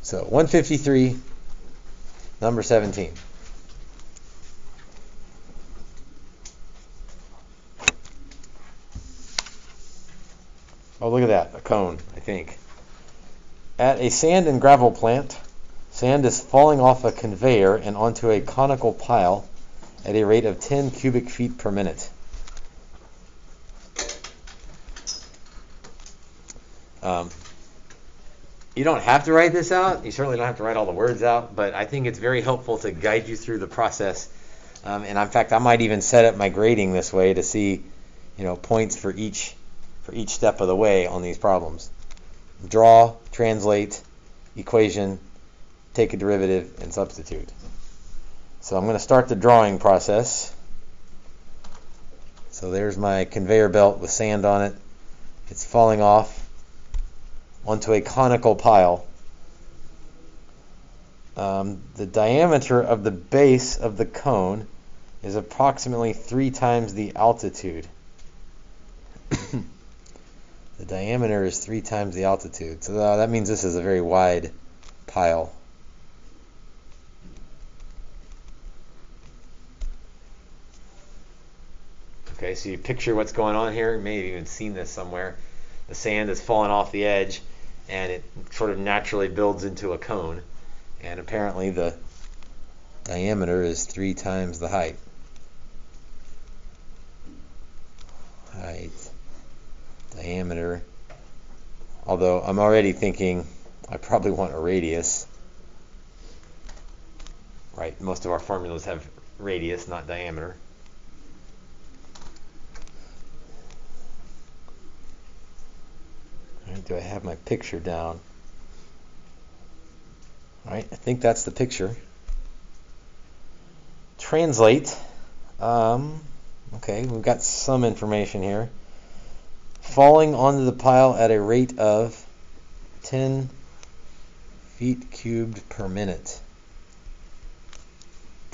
So 153, number 17. Oh, look at that, a cone, I think. At a sand and gravel plant, sand is falling off a conveyor and onto a conical pile at a rate of 10 cubic feet per minute. You don't have to write this out. You certainly don't have to write all the words out, but I think it's very helpful to guide you through the process. And in fact, I might even set up my grading this way to see, points for each step of the way on these problems. Draw, translate, equation, take a derivative, and substitute. So I'm going to start the drawing process. So there's my conveyor belt with sand on it. It's falling off onto a conical pile. The diameter of the base of the cone is approximately 3 times the altitude. The diameter is 3 times the altitude. So that means this is a very wide pile. Okay, so you picture what's going on here. You may have even seen this somewhere. The sand is falling off the edge, and it sort of naturally builds into a cone. And apparently the diameter is 3 times the height. Diameter. Although I'm already thinking I probably want a radius. Right, most of our formulas have radius, not diameter. Do I have my picture down? All right, I think that's the picture. Translate. Okay, we've got some information here. Falling onto the pile at a rate of 10 feet cubed per minute.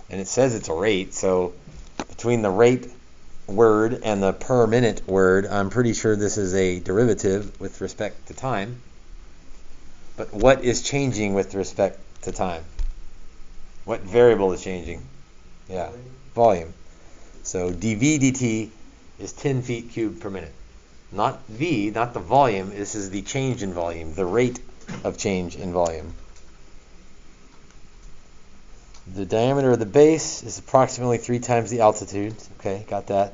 And it says it's a rate, so between the rate word and the per minute word, I'm pretty sure this is a derivative with respect to time. But what is changing with respect to time? What variable is changing? Yeah, volume. So dV dt is 10 feet cubed per minute. Not V, not the volume, this is the change in volume, the rate of change in volume. The diameter of the base is approximately 3 times the altitude. Okay, got that.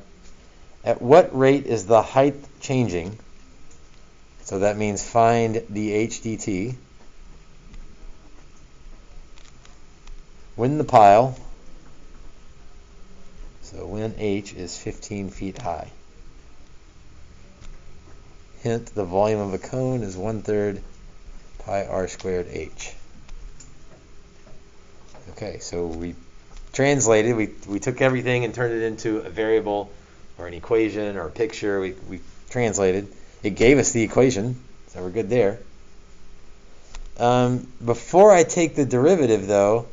At what rate is the height changing? So that means find dH dt. When the pile, so when h is 15 feet high. Hint, the volume of a cone is 1/3 pi r squared h. Okay, so we translated, we took everything and turned it into a variable or an equation or a picture. We translated. It gave us the equation, so we're good there. Before I take the derivative, though,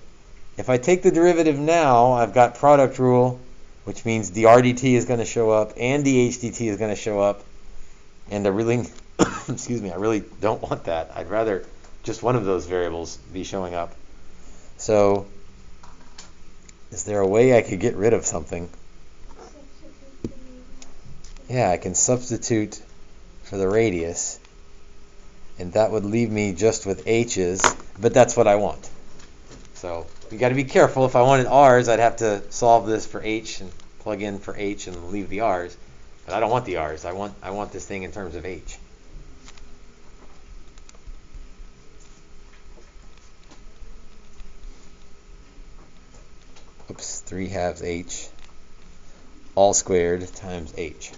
if I take the derivative now, I've got product rule, which means dr dt is going to show up and dH dt is going to show up. And I really, I really don't want that. I'd rather just one of those variables be showing up. So, is there a way I could get rid of something? Yeah, I can substitute for the radius, and that would leave me just with h's, but that's what I want. So, you got to be careful. If I wanted r's, I'd have to solve this for h and plug in for h and leave the r's. But I don't want the r's. I want this thing in terms of h. Oops, 3/2 h all squared times h.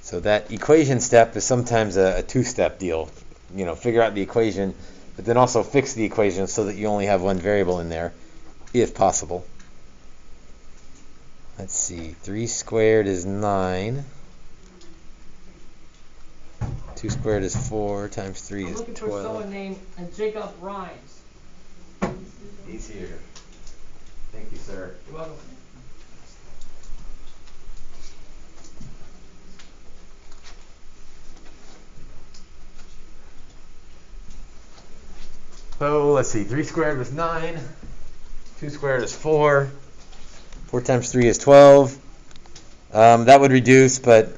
So that equation step is sometimes a two-step deal. Figure out the equation, but then also fix the equation so that you only have one variable in there, if possible. Let's see, 3 squared is 9. 2 squared is 4 times 3 is 12. I'm looking for someone named Jacob Rhymes. He's here. Thank you, sir. You're welcome. So let's see, 3 squared was 9, 2 squared is 4, 4 times 3 is 12. That would reduce, but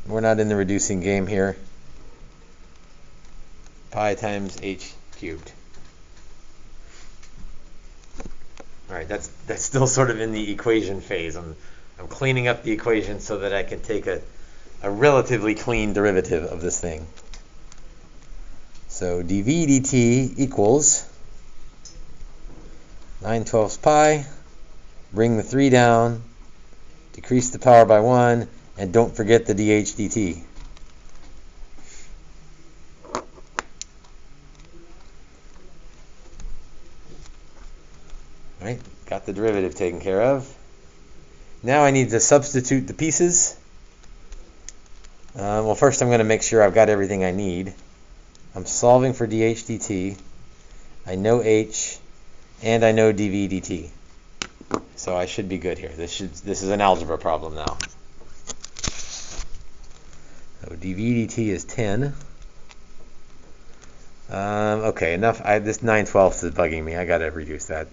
we're not in the reducing game here. Pi times h cubed. All right, that's still sort of in the equation phase. I'm cleaning up the equation so that I can take a relatively clean derivative of this thing. So dv dt equals 9/12 pi. Bring the 3 down, decrease the power by 1, and don't forget the dh dt. All right, got the derivative taken care of. Now I need to substitute the pieces. Well, first I'm going to make sure I've got everything I need. I'm solving for dh dt. I know h, and I know dv dt. So I should be good here. This is an algebra problem now. So dv dt is 10. Okay, enough. This 9/12 is bugging me. I got to reduce that.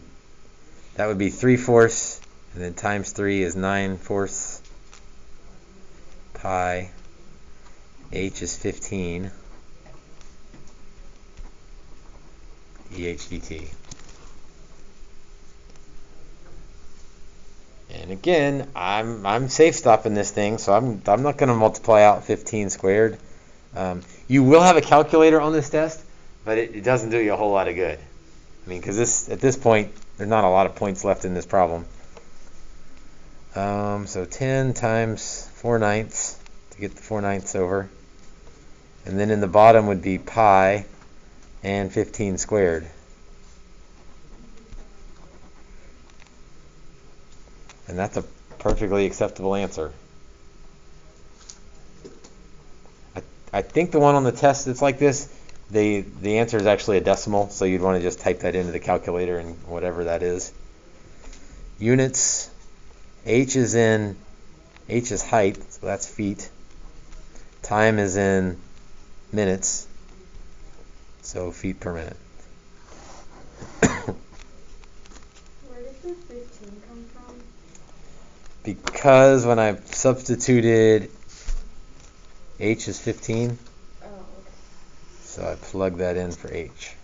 That would be 3/4, and then times 3 is 9/4 pi. H is 15. dh dt. And again, I'm safe stopping this thing, so I'm not going to multiply out 15 squared. You will have a calculator on this test, but it doesn't do you a whole lot of good. I mean, because at this point, there's not a lot of points left in this problem. So 10 times 4/9 to get the 4/9 over. And then in the bottom would be pi and 15 squared. And that's a perfectly acceptable answer. I think the one on the test that's like this, the answer is actually a decimal, so you'd want to just type that into the calculator and whatever that is. Units, h is height, so that's feet. Time is in minutes, so feet per minute. Where did the 15 come from? Because when I substituted h is 15, Oh, okay. so I plug that in for h.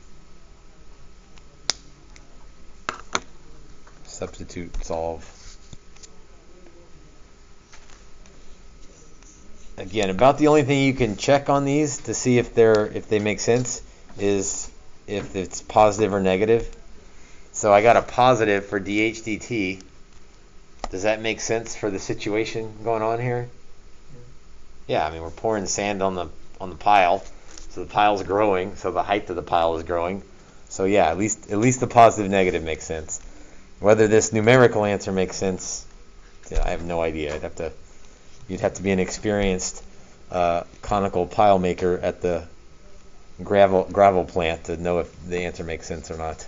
Substitute, solve. Again, about the only thing you can check on these to see if they make sense is if it's positive or negative. So I got a positive for dh dt. Does that make sense for the situation going on here? Yeah, I mean, we're pouring sand on the pile, so the pile's growing, so the height of the pile is growing. So yeah, at least the positive negative makes sense. Whether this numerical answer makes sense, I have no idea. You'd have to be an experienced conical pile maker at the gravel plant to know if the answer makes sense or not.